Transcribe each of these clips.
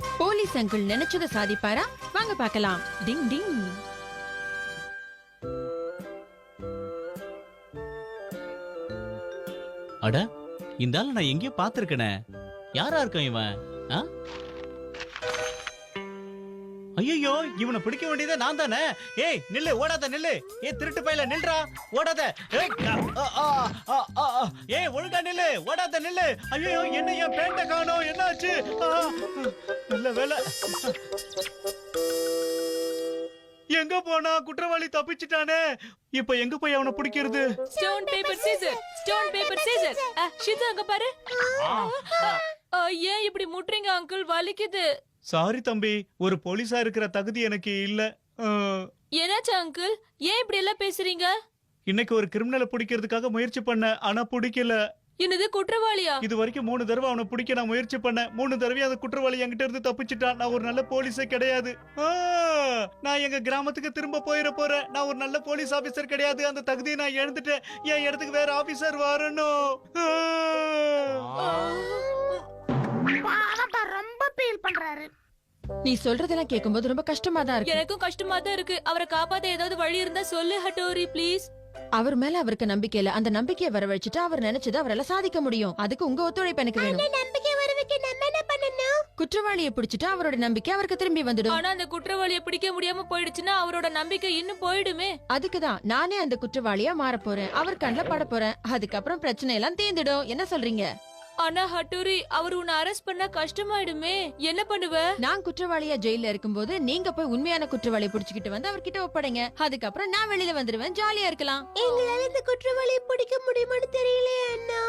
Police uncle நினைச்சதை சாதிப்பாரா? வாங்க பார்க்கலாம். டிங் டிங். அட, இந்த ஆள நான் எங்கேயோ பாத்திருக்கனே. யாரா இருக்கான் இவன்? ஐயோ, இவனை பிடிக்க வேண்டியதே நான் தானே. ஏய் நில்லு, ஓடாத நில்லு. ஏய் திருட்டு பையல நில்றா, ஓடாத. ஏய் ஒழுங்கா நில்லு, ஓடாத நில்லு. ஐயோ, என்ன என் பேண்ட காணோம், என்னாச்சு? நல்ல வேலை. எங்க போனா? குற்றவாளி தப்பிச்சிட்டானே. இப்ப எங்க போய் அவனை பிடிக்கிறது? Stone paper scissor, stone paper scissor. ஷிது அங்க பாரு. ஏன் இப்படி முட்றீங்க அங்கிள்? வலிக்குது. சாரி தம்பி, ஒரு போலீஸா இருக்கிற தகுதி எனக்கு இல்ல. என்னாச்சு அங்கிள்? ஏன் இப்படி எல்லாம் பேசுறீங்க? இன்னைக்கு ஒரு கிரிமினலை பிடிக்கிறதுக்காக முயற்சி பண்ண, ஆனா பிடிக்கல. என்னது, குற்றவாளியா? இது வரைக்கும் 3 தடவை அவனை பிடிக்க நான் முயற்சி பண்ணேன். 3 தடவை அந்த குற்றவாளி என்கிட்ட இருந்து தப்பிச்சிட்டான். நான் ஒரு நல்ல போலீஸே கிடையாது. நான் எங்க கிராமத்துக்கு திரும்ப போயிட போறேன். நான் ஒரு நல்ல போலீஸ் ஆபீசர் கிடையாது. அந்த தகுதியை நான் இழந்துட்டேன். என் இடத்துக்கு வேற ஆபீசர் வரணும். ரொம்ப ஃபீல் பண்றாரு. நீ சொல்றதெல்லாம் கேட்கும்போது ரொம்ப கஷ்டமா தான் இருக்கு. எனக்கும் கஷ்டமா தான் இருக்கு. அவரை காப்பாத்த ஏதாவது வழி இருந்தா சொல்லு ஹட்டோரி ப்ளீஸ். அவர் மேல அவருக்கு நம்பிக்கை இல்ல. அந்த நம்பிக்கையை வரவழைச்சிட்டு அவர் நினைச்சதை அவரால சாதிக்க முடியும். அதுக்கு உங்க ஒத்துழைப்பு எனக்கு வேணும். நம்பிக்கை வர வைக்க நம்ம என்ன பண்ணணும்? குற்றவாளியை பிடிச்சிட்டு அவரோட நம்பிக்கை அவருக்கு திரும்பி வந்துடும். ஆனா அந்த குற்றவாளியை பிடிக்க முடியாம போயிடுச்சுன்னா அவரோட நம்பிக்கை இன்னும் போயிடுமே. அதுக்குதான் நானே அந்த குற்றவாளியா மாற போறேன். அவர் கண்ணில் பட போறேன். அதுக்கப்புறம் பிரச்சனை எல்லாம் தீர்ந்துடும். என்ன சொல்றீங்க? ஆனா ஹட்டோரி, அவர் உன்னை அரெஸ்ட் பண்ணா கஷ்டமாயிடுமே. என்ன பண்ணுவ? நான் குற்றவாளியா ஜெயில இருக்கும்போது நீங்க போய் உண்மையான குற்றவாளியை பிடிச்சிக்கிட்டு வந்து அவர்கிட்ட ஒப்படைங்க. அதுக்கப்புறம் நான் வெளியில வந்துருவேன். ஜாலியா இருக்கலாம். எங்களால இந்த குற்றவாளியை பிடிக்க முடியுமான்னு தெரியலையே அண்ணா.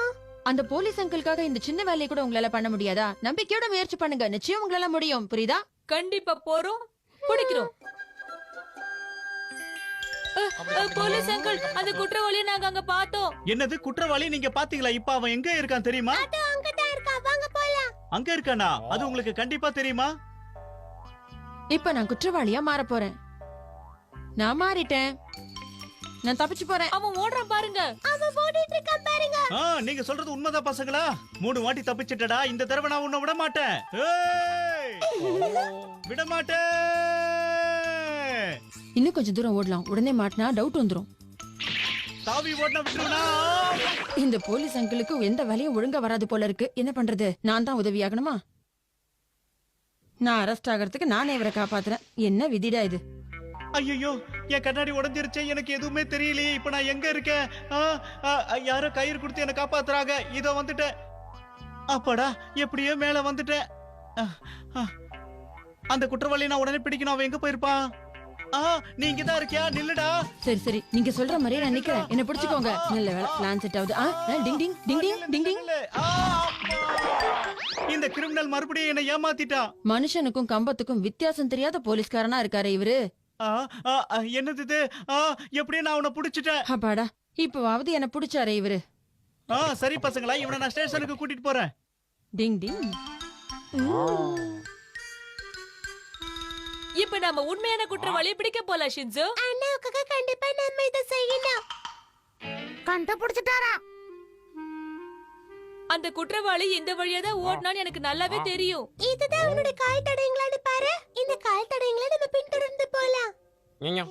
அந்த போலீஸ் அங்கிளுக்காக இந்த சின்ன வேலையை கூட உங்களால பண்ண முடியாதா? நம்பிக்கையோட முயற்சி பண்ணுங்க. நிச்சயம் உங்களால முடியும். புரியுதா? கண்டிப்பா போறோம், பிடிக்கிறோம். போலீஸ் அங்கிள், அந்த குற்றவாளியை நாங்க அங்க பார்த்தோம். என்னது குற்றவாளி? நீங்க பாத்தீங்களா? இப்ப அவன் எங்க இருக்கான் தெரியுமா? அது அங்கதான் இருக்கா. வாங்க போலாம். அங்க இருக்கானா? அது உங்களுக்கு கண்டிப்பா தெரியுமா? இப்ப நான் குற்றவாளியா மாற போறேன். நான் மாறிட்டேன். நான் தப்பிச்சு போறேன். அவன் ஓடுறான் பாருங்க. அவன் ஓடிட்டு இருக்கான் பாருங்க. நீங்க சொல்றது உண்மைதான் பசங்களா. 3 வாட்டி தப்பிச்சிட்டடா. இந்த தடவை நான் உன்னை விட மாட்டேன். விட மாட்டேன். இன்னும் கொஞ்சம் தூரம் ஓடலாம். உடனே மாட்டினா டவுட் வந்துரும். தாவி ஓடனா விட்டுருவனா? இந்த போலீஸ் அங்கிளுக்கு எந்த வேலையும் ஒழுங்கா வராது போல இருக்கு. என்ன பண்றது? நான் தான் உதவியாகணுமா? நான் அரெஸ்ட் ஆகிறதுக்கு நானே இவரை காப்பாத்துறேன். என்ன விதிடா இது? ஐயோ, என் கண்ணாடி உடைஞ்சிருச்சு. எனக்கு எதுவுமே தெரியலையே. இப்ப நான் எங்க இருக்கேன்? யாரோ கயிறு கொடுத்து என்ன காப்பாத்துறாங்க. இதோ வந்துட்டேன். அப்பாடா, எப்படியோ மேல வந்துட்டேன். அந்த குற்றவாளியை நான் உடனே பிடிக்கணும். அவன் எங்க போயிருப்பான்? நீ இங்கதான் இருக்கியா? நில்லுடா. சரி சரி, நீங்க சொல்ற மாதிரியே நான் நிக்கிறேன். என்ன பிடிச்சுக்கோங்க. நல்ல வேலை, பிளான் செட் ஆகுது. டிங் டிங் டிங் டிங் டிங் டிங். இந்த கிரிமினல் மறுபடியும் என்ன ஏமாத்திட்டான். மனுஷனுக்கும் கம்பத்துக்கும் வித்தியாசம் தெரியாத போலீஸ்காரனா இருக்காரு இவரு. என்னது இது? எப்படியே நான் அவனை புடிச்சிட்டேன். அப்பாடா, இப்பவாவது என்ன புடிச்சாரே இவரு. சரி பசங்களா, இவனை நான் ஸ்டேஷனுக்கு கூட்டிட்டு போறேன். டிங் டிங். இப்ப நம்ம உண்மையான குற்றவாளியை பிடிக்க போலாம் ஷின்சோ. அண்ணாவுக்காக கண்டிப்பா நம்ம இத செய்யணும். கண்டுபிடிச்சிட்டாரா? அந்த குற்றவாளி இந்த வழியா தான் ஓடுனான்னு எனக்கு நல்லாவே தெரியும். இதுதான் அவனோட கால் தடயங்களான்னு பாரு. இந்த கால் தடயங்களை நம்ம பின்தொடர்ந்து போலாம். இங்க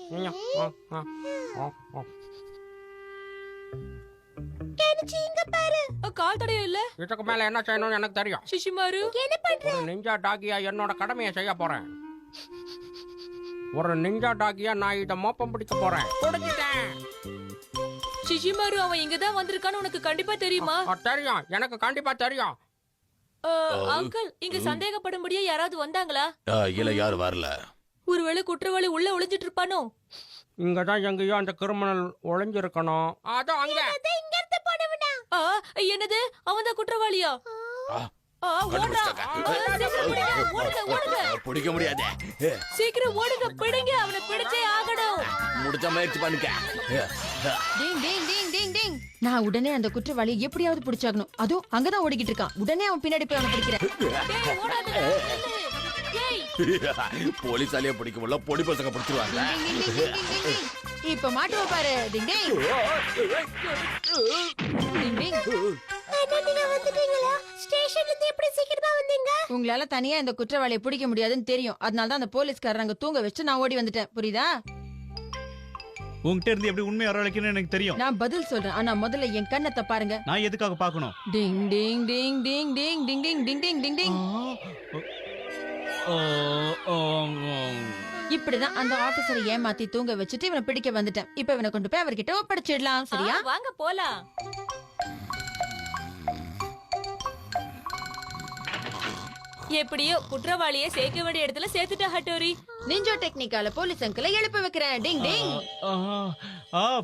பாரு. கால் தடயம் இல்ல. இதுக்கு மேல என்ன செய்யணும்னு எனக்கு தெரியும். சிஷிமாரு, என்ன பண்ற? ஒரு நிஞ்சா டாக்கியா என்னோட கடமையை செய்ய போறேன். ஒரு நிஞ்சா டாக்கியா நான் இத மோப்பம் பிடிக்க போறேன். பிடிச்சிட்டேன். சிஷிமாரு, அவன் இங்கதான் வந்திருக்கான்னு உனக்கு கண்டிப்பா தெரியுமா? தெரியும், எனக்கு கண்டிப்பா தெரியும். அங்கிள், இங்க சந்தேகப்படும்படியா யாராவது வந்தாங்களா? இல்ல, யாரும் வரல. ஒருவேளை குற்றவாளி உள்ள ஒளிஞ்சிட்டு இருப்பானோ? இங்கதான் எங்கேயோ அந்த கிரிமினல் ஒளிஞ்சிருக்கணும். அதோ அங்க. இங்க இருந்து போனவனா? என்னது, அவன் தான் குற்றவாளியா? பிடிக்க முடியாது. சீக்கிரம் ஓடுங்க, பிடிங்க. அவனை பிடிச்சே ஆகணும். முடிச்ச முயற்சி பண்ணுங்க. டிங் டிங் டிங் டிங் டிங். நான் உடனே அந்த குற்றவாளியை எப்படியாவது பிடிச்சாகணும். அதுவும் அங்கதான் ஓடிக்கிட்டு இருக்கான். உடனே அவன் பின்னாடி போய் அவனை பிடிக்கிறேன். போலீஸாலேயே பிடிக்க முடியல, பொடி பசங்க பிடிச்சிருவாங்க. இப்ப மாட்டுவ பாரு. டிங் டிங் டிங் டிங். அண்ணா நீங்க வந்துட்டீங்களா? ஸ்டேஷன்ல இருந்து எப்படி சீக்கிரமா வந்தீங்க? உங்களால தனியா இந்த குற்றவாளியை பிடிக்க முடியாதுன்னு தெரியும். அதனால தான் அந்த போலீஸ்காரர் அங்க தூங்க வச்சு நான் ஓடி வந்துட்டேன். புரியுதா? உங்ககிட்ட இருந்து எப்படி உண்மை வரவழைக்கணும்னு எனக்கு தெரியும். நான் பதில் சொல்றேன். ஆனா முதல்ல என் கண்ணத்தை பாருங்க. நான் எதுக்காக பார்க்கணும்? டிங் டிங் டிங் டிங் டிங் டிங் டிங் டிங் டிங் டிங் டிங். இப்படிதான் அந்த ஆபீசரை ஏமாத்தி தூங்க வச்சுட்டு இவனை பிடிக்க வந்துட்டேன். இப்ப இவனை கொண்டு போய் அவர்கிட்ட ஒப்படைச்சிடலாம். சரியா? வாங்க போலாம். எப்படியோ குற்றவாளியை சேர்க்க வேண்டிய இடத்துல சேர்த்துட்டா ஹட்டோரி. நிஞ்சோ டெக்னிக்கால போலீஸ் அங்கிளை எழுப்ப வைக்கிறேன். டிங் டிங்.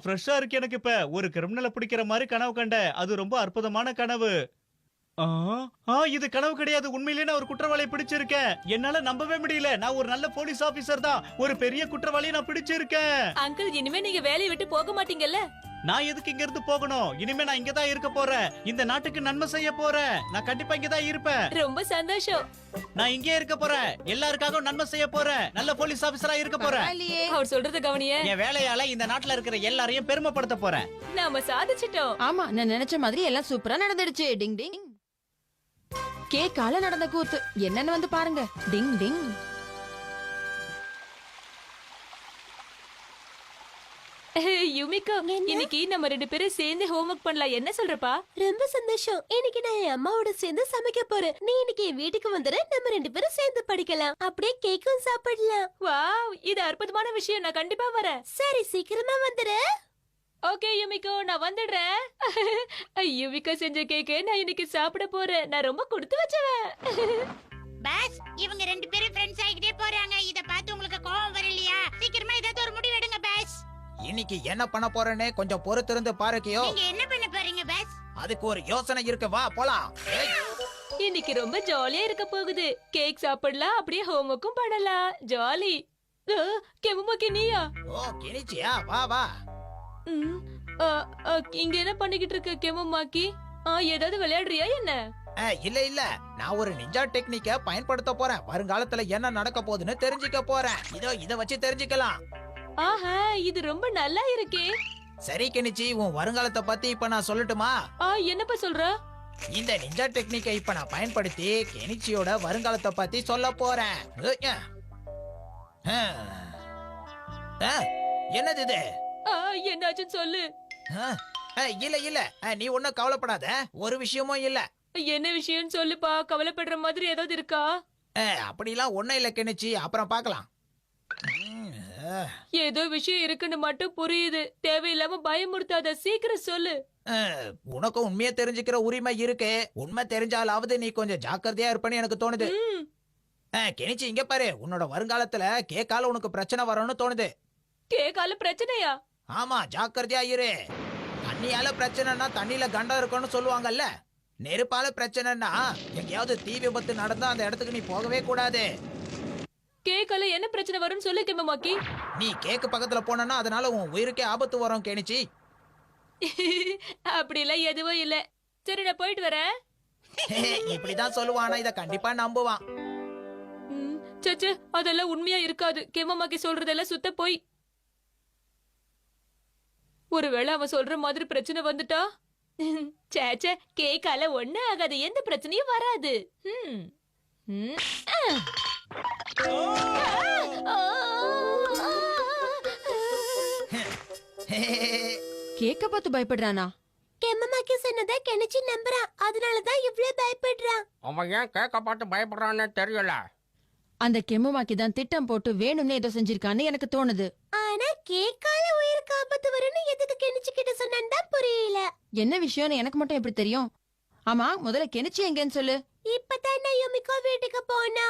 ஃப்ரெஷ்ஷா இருக்கு எனக்கு. இப்ப ஒரு கிரிமினலை பிடிக்கிற மாதிரி கனவு கண்டேன். அது ரொம்ப அற்புதமான கனவு. இது கனவு கிடையாது. உண்மையிலேயே நான் ஒரு குற்றவாளியை பிடிச்சிருக்கேன். என்னால நம்பவே முடியல. நான் ஒரு நல்ல போலீஸ் ஆபீசர் தான். ஒரு பெரிய குற்றவாளியை நான் பிடிச்சிருக்கேன். அங்கிள் இனிமே நீங்க வேலையை விட்டு போக மாட்டீங்கல்ல? நான் எதுக்கு இங்க இருந்து போகணும்? இனிமே நான் இங்க தான் இருக்க போறேன். இந்த நாட்டுக்கு நன்மை செய்ய போறேன். நான் கண்டிப்பா இங்க தான் இருப்பேன். ரொம்ப சந்தோஷம். நான் இங்கே இருக்க போறேன். எல்லாருக்காகவும் நன்மை செய்ய போறேன். நல்ல போலீஸ் ஆபீசரா இருக்க போறேன். பரவாயில்லையே. அவர் சொல்றத கவனியே. என் வேலையால இந்த நாட்டுல இருக்கிற எல்லாரையும் பெருமைப்படுத்த போறேன். நாம சாதிச்சிட்டோம். ஆமா, நான் நினைச்ச மாதிரி எல்லாம் சூப்பரா நடந்துடுச்சு. டிங் டிங். கேக்கால நடந்த கூத்து என்னன்னு வந்து பாருங்க. டிங் டிங். யுமிகோ, இன்னைக்கு நம்ம 2 பேரும் சேர்ந்து ஹோம்வொர்க் பண்ணலாம். என்ன சொல்றப்பா? ரொம்ப சந்தோஷம். இன்னைக்கு நான் என் அம்மாவோட சேர்ந்து சமைக்க போறேன். நீ இன்னைக்கு என் வீட்டுக்கு வந்துரு. நம்ம 2 பேரும் சேர்ந்து படிக்கலாம். அப்படியே கேக்கும் சாப்பிடலாம். வாவ், இது அற்புதமான விஷயம். நான் கண்டிப்பா வரேன். சரி சீக்கிரமா வந்துரு. ஓகே யுமிகோ, நான் வந்துடுறேன். யுமிகோ செஞ்ச கேக்கு நான் இன்னைக்கு சாப்பிட போறேன். நான் ரொம்ப கொடுத்து வச்சவன். பாஸ், இவங்க 2 பேரும் ஃப்ரெண்ட்ஸ் ஆகிட்டே போறாங்க. இத பார்த்து உங்களுக்கு கோவம் வரலையா? சீக்கிரமா ஏதாவது ஒரு முடிவு எடுங்க பாஸ். இன்னைக்கு என்ன பண்ண போறேன்னு கொஞ்சம் பொறுத்திருந்து பாருக்கியோ. நீங்க என்ன பண்ண போறீங்க பாஸ்? அதுக்கு ஒரு யோசனை இருக்கு, வா போலாம். இன்னைக்கு ரொம்ப ஜாலியா இருக்க போகுது. கேக் சாப்பிடலாம், அப்படியே ஹோம்வொர்க்கும் பண்ணலாம். ஜாலி. கெமுமாக்கி நீயா? ஓ கிணிச்சியா, வா வா. ம், அ, அ, இங்க என்ன பண்ணிக்கிட்டு இருக்க கெமுமாக்கி? ஏதாவது விளையாடுறியா என்ன? இல்ல இல்ல, நான் ஒரு நிஞ்சா டெக்னிக்க பயன்படுத்த போறேன். வருங்காலத்துல என்ன நடக்க போகுதுன்னு தெரிஞ்சுக்க போறேன். இதோ இத வச்சு தெரிஞ்சுக்கலாம். ஆஹா, இது ரொம்ப நல்லா இருக்கே. சரி கிணிச்சி, உன் வருங்காலத்தை பத்தி இப்ப நான் சொல்லட்டுமா? என்னப்பா சொல்ற? இந்த நிஞ்சா டெக்னிக்கை இப்ப நான் பயன்படுத்தி கெனிச்சியோட வருங்காலத்தை பத்தி சொல்ல போறேன். என்னது இது? என்னாச்சுன்னு சொல்லு. இல்ல இல்ல, நீ ஒண்ணும் கவலைப்படாத. ஒரு விஷயமும் இல்ல. என்ன விஷயம்னு சொல்லுப்பா. கவலைப்படுற மாதிரி ஏதாவது இருக்கா? அப்படிலாம் ஒண்ணும் இல்ல கெனிச்சி, அப்புறம் பார்க்கலாம். ஏதோ விஷயம் இருக்குன்னு மட்டும் புரியுது. தேவையில்லாம பயமுறுத்தாத, சீக்கிரம் சொல்லு. உனக்கும் உண்மையை தெரிஞ்சுக்கிற உரிமை இருக்கு. உண்மை தெரிஞ்சாலாவது நீ கொஞ்சம் ஜாக்கிரதையா இருப்பேன்னு எனக்கு தோணுது. கெனிச்சி, இங்க பாரு, உன்னோட வருங்காலத்துல கேக்கால உனக்கு பிரச்சனை வரும்னு தோணுது. கேக்கால பிரச்சனையா? ஆமா, ஜாக்கிரதையா இரு. தண்ணியால பிரச்சனைனா தண்ணியில கண்டம் இருக்கும்னு சொல்லுவாங்கல்ல. நெருப்பால பிரச்சனைனா எங்கேயாவது தீ விபத்து நடந்தா அந்த இடத்துக்கு நீ போகவே கூடாது. கேக்கால என்ன பிரச்சனை வரும்னு சொல்லு கெமுமாக்கி. நீ கேக்கு பக்கத்துல போனா அதனால உன் உயிருக்கே ஆபத்து வரும் கெனிச்சி. அப்படிலாம் எதுவும் இல்ல. சரி, நான் போயிட்டு வரேன். இப்படிதான் சொல்லுவானா, இத கண்டிப்பா நம்புவான். சச்சே, அதெல்லாம் உண்மையா இருக்காது. கெமுமாக்கி சொல்றதெல்லாம் சுத்த போய். ஒருவேளை அவன் சொல்ற மாதிரி பிரச்சனை வந்துட்டா? சேச்சே, கேக்கால ஒண்ணு ஆகாது. எந்த பிரச்சனையும் வராது. கேக்க பார்த்து பயப்படுறானா? கெம்மமாக்கி சொன்னதை கெனிச்சி நம்புறான். அதனாலதான் இவ்ளோ பயப்படுறான். அவன் ஏன் கேட்க பார்த்து பயப்படுறான்னு தெரியல. அந்த கெமுமாக்கி தான் திட்டம் போட்டு வேணும்னே ஏதோ செஞ்சிருக்கான்னு எனக்கு தோணுது. ஆனா கேக்கால உயிருக்கு ஆபத்து வரும்னு எதுக்கு கெனிச்சி கிட்ட சொன்னான்னு தான் புரியல. என்ன விஷயம்னு எனக்கு மட்டும் எப்படி தெரியும்? ஆமா, முதல்ல கெனிச்சி எங்கன்னு சொல்லு. இப்பதான் நான் யுமிகோ வீட்டுக்கு போனா.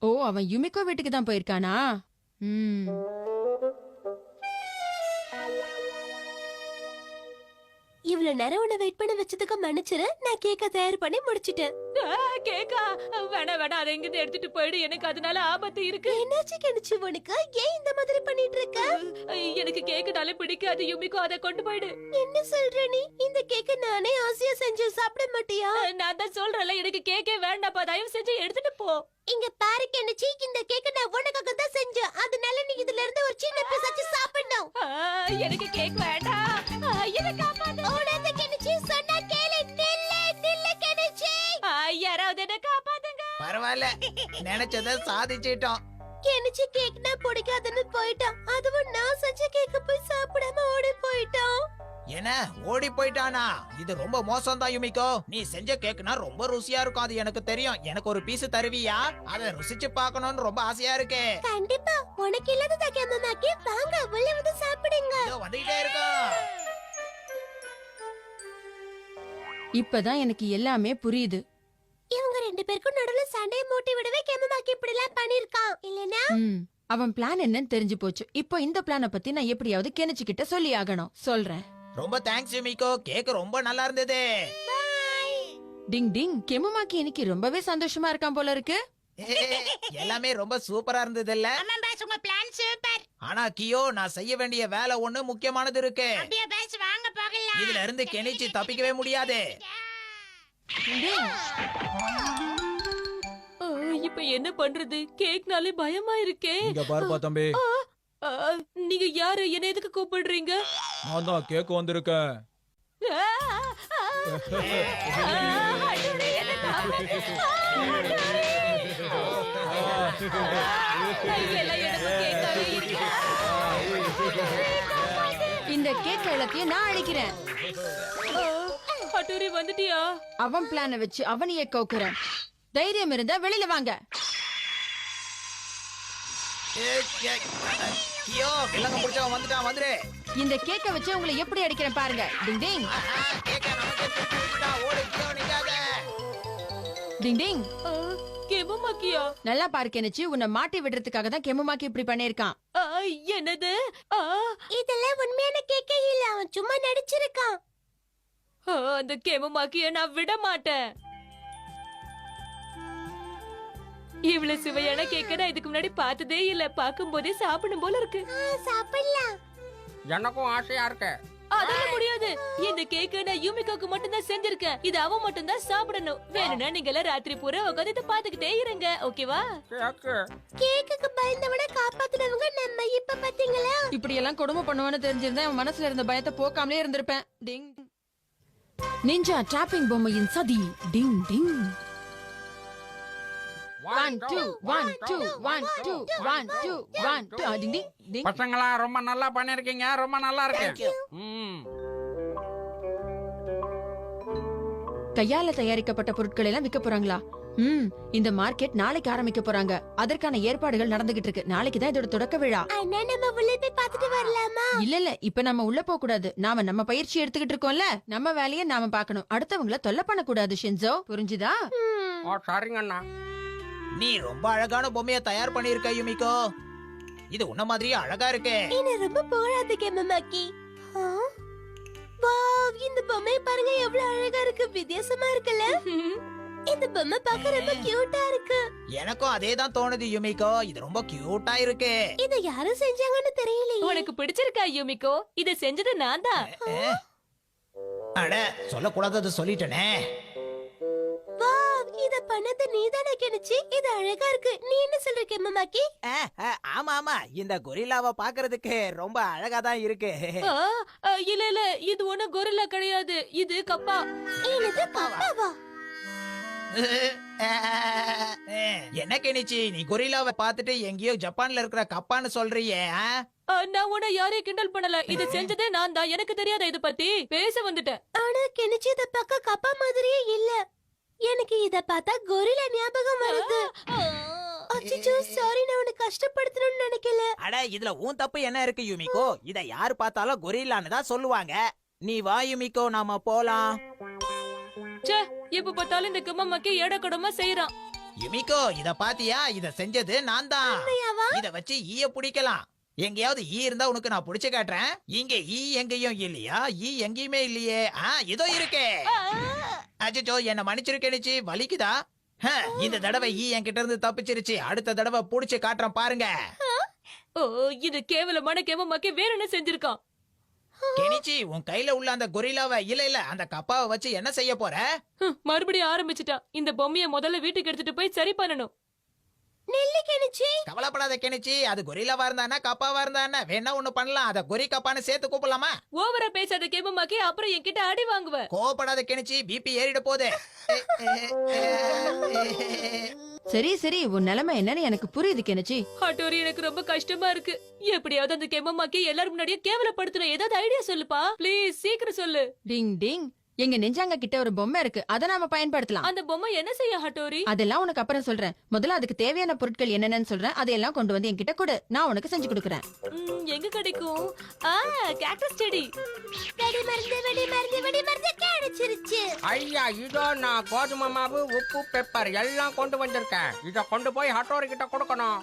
ஓ, அவன் யுமிகோ வீட்டுக்கு தான் போயிருக்கானா? இவ்வளவு நேரம் உன்னை வெயிட் பண்ண வச்சதுக்கு மன்னிச்சிரு. நான் கேக்க தயார் பண்ணி முடிச்சிட்டேன். கேக்கா வேணா வேணா, அதை எங்கிருந்து எடுத்துட்டு போயிடு. எனக்கு அதனால ஆபத்து இருக்கு. என்னாச்சு கெனிச்சி உனக்கு? ஏன் இந்த மாதிரி பண்ணிட்டு இருக்க? எனக்கு கேக்குனால பிடிக்காது யுமிகோ, அதை கொண்டு போயிடு. என்ன சொல்ற நீ? இந்த கேக்க நானே ஆசையா செஞ்சு சாப்பிட மாட்டியா? நான் தான் சொல்றேன்ல, எனக்கு கேக்கே வேண்டாப்பா. தயவு செஞ்சு எடுத்துட்டு போ. இங்க பாரு கெனிச்சி, இந்த கேக்க நான் உனக்காக தான் செஞ்சேன். அதனால நீ இதுல இருந்து ஒரு சின்ன பீஸ் வச்சு சாப்பிடணும். எனக்கு கேக் வேண்டாம். எனக்கு உனக்கு கெனிச்சி சொன்னா கேளு. நில்லு. என்ன காப்பாத்துங்க. பரவாயில்ல, நினைச்சத சாதிச்சிட்டோம். கெனிச்சி கேக்னா பிடிக்காதுன்னு போயிட்டான். அதுவும் நான் செஞ்ச கேக்க போய் சாப்பிடாம ஓடி போயிட்டான். என்ன ஓடி போயிட்டானா? இது ரொம்ப மோசம் தான் யுமிகோ. நீ செஞ்ச கேக்குனா ரொம்ப ருசியா இருக்கும், அது எனக்கு தெரியும். எனக்கு ஒரு பீஸ் தருவியா? அதை ருசிச்சு பார்க்கணும்னு ரொம்ப ஆசையா இருக்கு. கண்டிப்பா உனக்கு இல்லாததா கேமமாக்கி, வாங்க உள்ள வந்து சாப்பிடுங்க. இதோ வந்துகிட்டே இருக்கோம். இப்பதான் எனக்கு எல்லாமே புரியுது. இவங்க ரெண்டு பேருக்கும் நடுவுல சண்டையை மூட்டி விடவே கேமமாக்கி இப்படி எல்லாம் பண்ணிருக்கான் இல்லனா? அவன் பிளான் என்னன்னு தெரிஞ்சு போச்சு. இப்போ இந்த பிளான பத்தி நான் எப்படியாவது கெனிச்சிக்கிட்ட சொல்லி ஆகணும். சொல்றேன். ரொம்ப தேங்க்ஸ் யுமிகோ, கேக் ரொம்ப நல்லா இருந்தது. டிங் டிங், கெமுமாக்கி இன்னைக்கு ரொம்பவே சந்தோஷமா இருக்கான் போல இருக்கு. எல்லாமே ரொம்ப சூப்பரா இருந்தது இல்ல? ஆமா பாஸ், உங்க பிளான் சூப்பர். ஆனா கியோ, நான் செய்ய வேண்டிய வேலை ஒண்ணு முக்கியமானது இருக்கு. அப்படியே பாஸ், வாங்க போகலாம். இதுல இருந்து கெனிச்சி தப்பிக்கவே முடியாது. டிங் டிங். இப்ப என்ன பண்றது? கேக்னாலே பயமா இருக்கே. இங்க பாருப்பா தம்பி, ஆ, நீங்க யாரு? என்ன எதுக்கு கூப்பிடுறீங்க? நான் தான் கேட்க வந்திருக்கேன். ஆ, ஆ, அடடே, என்ன காப்பாத்து. கையெல்லாம் எனக்கு கேட்கவே இருக்கு. இந்த கேக் எல்லாத்தையும் நான் அழிக்கிறேன். அட்டூரி வந்துட்டியா? அவன் பிளான வச்சு அவனையே கோக்குறேன். தைரியம் இருந்தா வெளியில வாங்க. கியோ, வில்லங்க பிடிச்சவன் வந்துட்டான், வந்துரு. இந்த கேக்க வச்சு உங்களை எப்படி அடிக்கிறேன் பாருங்க. டிங் டிங் கேக்க நமக்கு பிடிச்சு விட்டுட்டான். ஓடு கியோ, நிக்காத. டிங் டிங். கெமுமாக்கியா? நல்லா பாரு கெனிச்சி, உன்னை மாட்டி விடுறதுக்காக தான் கெமுமாக்கி இப்படி பண்ணிருக்கான். என்னது? இதெல்லாம் உண்மையான கேக்கே இல்ல, அவன் சும்மா நடிச்சிருக்கான். அந்த கெமுமாக்கிய நான் விட மாட்டேன். இவ்வளவு சுவையான கேக்க நான் இதுக்கு முன்னாடி பார்த்ததே இல்ல. பார்க்கும் போதே சாப்பிடும் போல இருக்கு. சாப்பிடலாம். எனக்கும் ஆசையா இருக்கு. அதெல்லாம் முடியாது. இந்த கேக்க நான் யூமிகாக்கு மட்டும் தான் செஞ்சிருக்கேன். இது அவன் மட்டும் தான் சாப்பிடணும். வேணும்னா நீங்க எல்லாம் ராத்திரி பூரா உட்கார்ந்து இதை பாத்துக்கிட்டே இருங்க. ஓகேவா? கேக்கு கேக்குக்கு பயந்தவன காப்பாத்துனவங்க நம்ம. இப்ப பாத்தீங்களா? இப்படி எல்லாம் கொடுமை பண்ணுவான்னு தெரிஞ்சிருந்தா என் மனசுல இருந்த பயத்தை போக்காமலே இருந்திருப்பேன். டிங். நிஞ்சா டிராப்பிங் பொம்மையின் சதி. டிங் டிங். 1 2 1 2 1 2 1 2 1 2. டிங் டிங் டிங். பசங்களா ரொம்ப நல்லா பண்ணிருக்கீங்க, ரொம்ப நல்லா இருக்கு. கையால தயாரிக்கப்பட்ட பொருட்கள் எல்லாம் விற்க போறாங்களா? இந்த மார்க்கெட் நாளைக்கு ஆரம்பிக்க போறாங்க. அதற்கான ஏற்பாடுகள் நடந்துகிட்டு இருக்கு. நாளைக்கு தான் இதோட தொடக்க விழா. அண்ணா, நம்ம உள்ள போய் பாத்துட்டு வரலாமா? இல்ல இப்ப நம்ம உள்ள போக கூடாது. நாம நம்ம பயிற்சி எடுத்துக்கிட்டு இருக்கோம்ல, நம்ம வேலையை நாம பார்க்கணும். அடுத்தவங்கள தொல்லை பண்ண கூடாது. ஷின்சோ, புரிஞ்சுதா? சரிங்க அண்ணா. நீ ரொம்ப அழகான பொம்மைய தயார் பண்ணிருக்க யுமிகோ. இது உன்ன மாதிரியே அழகா இருக்கு. என்ன ரொம்ப புகழாத கேமமாக்கி. வாவ், இந்த பொம்மை பாருங்க எவ்வளவு அழகா இருக்கு. வித்தியாசமா இருக்குல்ல? இந்த பொம்மை பார்க்க ரொம்ப கியூட்டா இருக்கு. எனக்கும் அதேதான் தோணுது யுமிகோ. இது ரொம்ப கியூட்டா இருக்கு. இத யாரு செஞ்சாங்கன்னு தெரியலையே. உனக்கு பிடிச்சிருக்கா யூமிகோ? இத செஞ்சது நான் தான். அட, சொல்லக்கூடாதது சொல்லிட்டனே. வாவ், இத பண்ணது நீதானே கெனிச்சி? இது அழகா இருக்கு. நீ என்ன சொல்ற கேமமாக்கி? ஆமா ஆமா, இந்த கொரில்லாவை பாக்குறதுக்கு ரொம்ப அழகா தான் இருக்கு. இல்ல இது ஒண்ணு கொரில்லா கிடையாது. இது கப்பா. என்னது கப்பாவா? என்ன கெனிச்சி, நீ கொரில்லாவை பார்த்துட்டு எங்கேயோ ஜப்பான்ல இருக்கிற கப்பான்னு சொல்றியே? நான் உன்னை யாரையும் கிண்டல் பண்ணல. இது செஞ்சதே நான் தான். எனக்கு தெரியாத இத பத்தி பேச வந்துட்டேன். ஆனா கெனிச்சி இத பார்க்க கப்பா மாதிரியே இல்ல. எனக்கு இத பார்த்தா கொரில்லா ஞாபகம் வருது. அச்சச்சோ, சாரி, நான் உன்னை கஷ்டப்படுத்தணும்னு நினைக்கல. அட, இதுல உன் தப்பு என்ன இருக்கு யுமிகோ? இத யாரு பார்த்தாலும் கொரில்லான்னு தான் சொல்லுவாங்க. நீ வா யுமிகோ, நாம போலாம். ச்சே, எப்ப பார்த்தாலும் இந்த கெமுமாக்கி ஏடகடமா செய்யறான். யுமிகோ, இத பாத்தியா? இத செஞ்சது நான் தான். இத வச்சு ஈய பிடிக்கலாம். எங்கேயாவது ஈ இருந்தா உனக்கு நான் புடிச்சு காட்டுறேன். இங்க ஈ எங்கேயும் இல்லையா? ஈ எங்கேயுமே இல்லையே. இதோ இருக்கே. அச்சச்சோ, என்ன மன்னிச்சிருக்கேனிச்சு. வலிக்குதா? இந்த தடவை ஈ என்கிட்ட இருந்து தப்பிச்சிருச்சு. அடுத்த தடவை புடிச்சு காட்டுறேன் பாருங்க. இது கேவலமான கெமுமாக்கி வேற என்ன செஞ்சிருக்கான்? கெனிச்சி, உன் கையில உள்ள அந்த கொரில்லாவை, இல்ல அந்த கப்பாவை வச்சு என்ன செய்ய போற? மறுபடியும் ஆரம்பிச்சுட்டான். இந்த பொம்மைய முதல்ல வீட்டுக்கு எடுத்துட்டு போய் சரி பண்ணணும். நெல்லி கெனிச்சி. கவலைப்படாத கெனிச்சி, அது கொரில்லாவா இருந்தானா கப்பாவா இருந்தானா வேணா ஒண்ணு பண்ணலாம். அத கொரி கப்பான்னு சேர்த்து கூப்பிடலாமா? ஓவரா பேசாத கேமமாக்கி, அப்புறம் என்கிட்ட அடி வாங்குவ. கோவப்படாத கெனிச்சி, பிபி ஏறிட போகுது. சரி சரி, உன் நிலைமை என்னன்னு எனக்கு புரியுது கெனிச்சி. ஹட்டோரி, எனக்கு ரொம்ப கஷ்டமா இருக்கு. எப்படியாவது அந்த கேமமாக்கி எல்லாரும் முன்னாடியே கேவலப்படுத்தணும். ஏதாவது ஐடியா சொல்லுப்பா ப்ளீஸ், சீக்கிரம் சொல்லு. டிங் டிங், எங்க நெஞ்சாங்க கிட்ட ஒரு பொம்மை இருக்கு, அத நாம பயன்படுத்தலாம். அந்த பொம்மை என்ன செய்ய ஹட்டோரி? அதெல்லாம் உனக்கு அப்புறம் சொல்றேன். முதல்ல அதுக்கு தேவையான பொருட்கள் என்னென்னு சொல்றேன். அதையெல்லாம் கொண்டு வந்து என்கிட்ட கொடு, நான் உனக்கு செஞ்சு கொடுக்கறேன். எங்க கிடைக்கும்? கேக்டஸ் செடி. வெடி மருந்து கிடைச்சிருச்சு. ஐயா, இதோ நான் கோதுமை மாவு, உப்பு, பெப்பர் எல்லாம் கொண்டு வந்திருக்கேன். இத கொண்டு போய் ஹட்டோரி கிட்ட கொடுக்கணும்.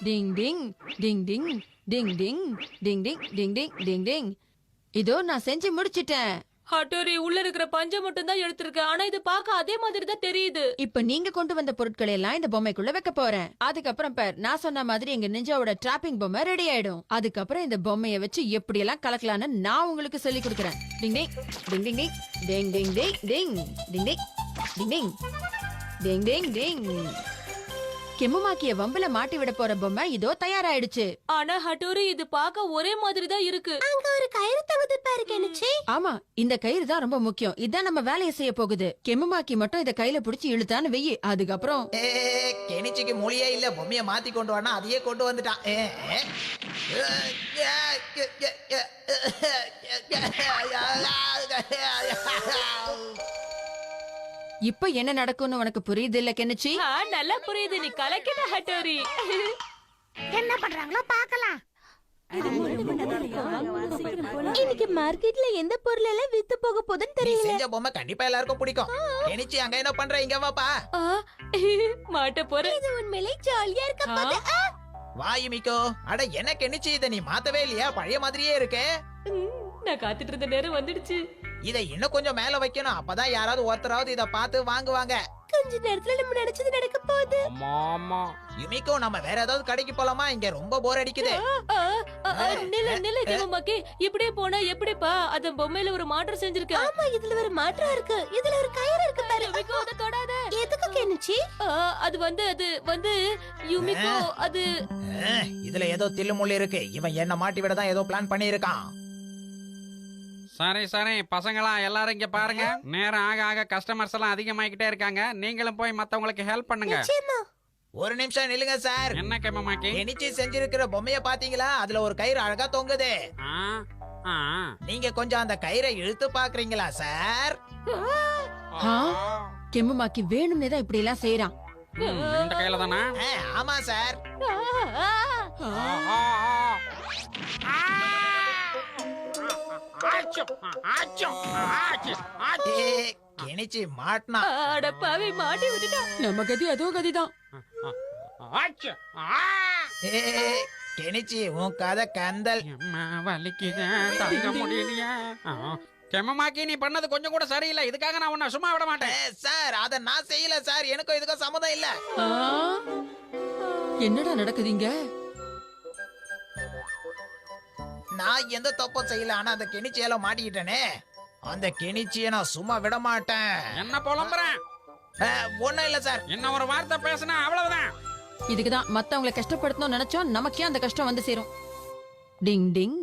டிங் டிங் டிங் டிங் டிங் டிங் டிங் டிங் டிங் டிங் டிங் டிங். இதோ நான் செஞ்சு முடிச்சிட்டேன். ஹட்டோரி, உள்ள இருக்கிற பஞ்சை மட்டும் தான் எடுத்திருக்கேன். ஆனா இது பார்க்க அதே மாதிரி தான் தெரியுது. இப்ப நீங்க கொண்டு வந்த பொருட்களை எல்லாம் இந்த பொம்மைக்குள்ள வைக்க போறேன். அதுக்கப்புறம் பார், நான் சொன்ன மாதிரி எங்க நெஞ்சாவோட டிராப்பிங் பொம்மை ரெடி ஆயிடும். அதுக்கப்புறம் இந்த பொம்மையை வச்சு எப்படி எல்லாம் கலக்கலான்னு நான் உங்களுக்கு சொல்லி கொடுக்கறேன். டிங் டிங் டிங் டிங் டிங் டிங் டிங் டிங் டிங் டிங் டிங் டிங் டிங் டிங் டிங். கெம்முமாக்கிய வம்புல மாட்டி விட போற பொம்மை இதோ தயாராயிடுச்சு. ஆனா ஹட்டோரி, இது பார்க்க ஒரே மாதிரி தான் இருக்கு. அங்க ஒரு கயிறு தொங்குது பாரு கெனிச்சி. ஆமா, இந்த கயிறு தான் ரொம்ப முக்கியம். இதான் நம்ம வேலையை செய்ய போகுது. கெம்முமாக்கி மட்டும் இத கையில புடிச்சு இழுத்தான்னு வெயி. அதுக்கப்புறம் கெனிச்சிக்கு மொழியே இல்ல, பொம்மையை மாத்தி கொண்டு வானா அதையே கொண்டு வந்துட்டான். இப்ப என்ன நடக்கும்னு உனக்கு புரியுது இல்ல கெனிச்சி? நல்லா புரியுது, நீ கலக்கிட்ட ஹட்டோரி. என்ன பண்றாங்களோ பார்க்கலாம். இன்னைக்கு மார்க்கெட்ல எந்த பொருள் எல்லாம் வித்து போக போகுதுன்னு நீ தெரியல. செஞ்ச பொம்மை கண்டிப்பா எல்லாருக்கும் பிடிக்கும். கெனிச்சி, அங்க என்ன பண்ற? இங்க வாப்பா. மாட்ட போற. இது உண்மையிலே ஜாலியா இருக்க போகுது. வாயு மிக்கோ. அட என்ன கெனிச்சி, இத நீ மாத்தவே இல்லையா? பழைய மாதிரியே இருக்கே. நான் காத்துட்டு இருந்த நேரம் வந்துடுச்சு. இதை இன்னும் கொஞ்சம் மேல வைக்கணும். அப்பதான் யாராவது ஒருத்தராவது இத பார்த்து வாங்குவாங்க. கொஞ்ச நேரத்துல நம்ம நினைச்சது நடக்க போகுது. ஆமா. யுமிக்கோ, நம்ம வேற ஏதாவது கடைக்கு போலாமா? இங்க ரொம்ப போர் அடிக்குது. நில்லு கேமமாக்கி, இப்படியே போனா எப்படிப்பா? அந்த பொம்மையில ஒரு மாற்றம் செஞ்சிருக்க. ஆமா, இதுல ஒரு மாற்றம் இருக்கு. இதுல ஒரு கயிறு இருக்கு பாரு. யுமிகோ, அதை தொடாத. எதுக்கு கெனிச்சி? அது வந்து யுமிகோ, அது இதுல ஏதோ தில்லுமுள்ளு இருக்கு. இவன் என்ன மாட்டி விட தான் ஏதோ பிளான் பண்ணி இருக்கான். சரி சரி பசங்களா, எல்லாரும் இங்க பாருங்க. நேரம் ஆக ஆக கஸ்டமர்ஸ் எல்லாம் அதிகமாகிட்டே இருக்காங்க. நீங்களும் போய் மத்தவங்களுக்கு ஹெல்ப் பண்ணுங்க. நிச்சயமா. ஒரு நிமிஷம் நில்லுங்க சார். என்ன கேமமாக்கி? கெனிச்சி செஞ்சிருக்கிற பொம்மைய பாத்தீங்களா? அதுல ஒரு கயிறு அழகா தொங்குது. ஆ, ஆ, நீங்க கொஞ்சம் அந்த கயிறை இழுத்து பாக்குறீங்களா சார்? ஆ? கெம்முமாக்கி வேணும்னே தான் இப்படி எல்லாம் செய்யறான். இந்த கையில தானா? ஆமா சார். கெனிச்சி மாட்டினா. அடப்பாவி, மாட்டி விட்டுட்டான். நம்ம கதி அதோ கதிதான். கெனிச்சி, உன் கதை கந்தல். வலிக்குது, தாங்க முடியலையா? கேமமாக்கி, நீ பண்ணது கொஞ்சம் கூட சரியில்லை. இதுக்காக நான் உன்னை சும்மா விட மாட்டேன். சார், அத நான் செய்யல சார். எனக்கும் இதுக்கும் சம்மதம் இல்ல. ஆ? என்னடா நடக்குதுங்க? நான் எந்த தப்பும் செய்யல. ஆனா அந்த கெனிச்சியால மாட்டிக்கிட்டேனே. அந்த கெனிச்சிய நான் சும்மா விட மாட்டேன். என்ன புலம்புறேன்? ஒண்ணும் இல்ல சார். என்ன ஒரு வார்த்தை பேசினா அவ்வளவுதான். இதுக்குதான் மத்தவங்களை கஷ்டப்படுத்தணும்னு நினைச்சோம், நமக்கே அந்த கஷ்டம் வந்து சேரும். டிங் டிங்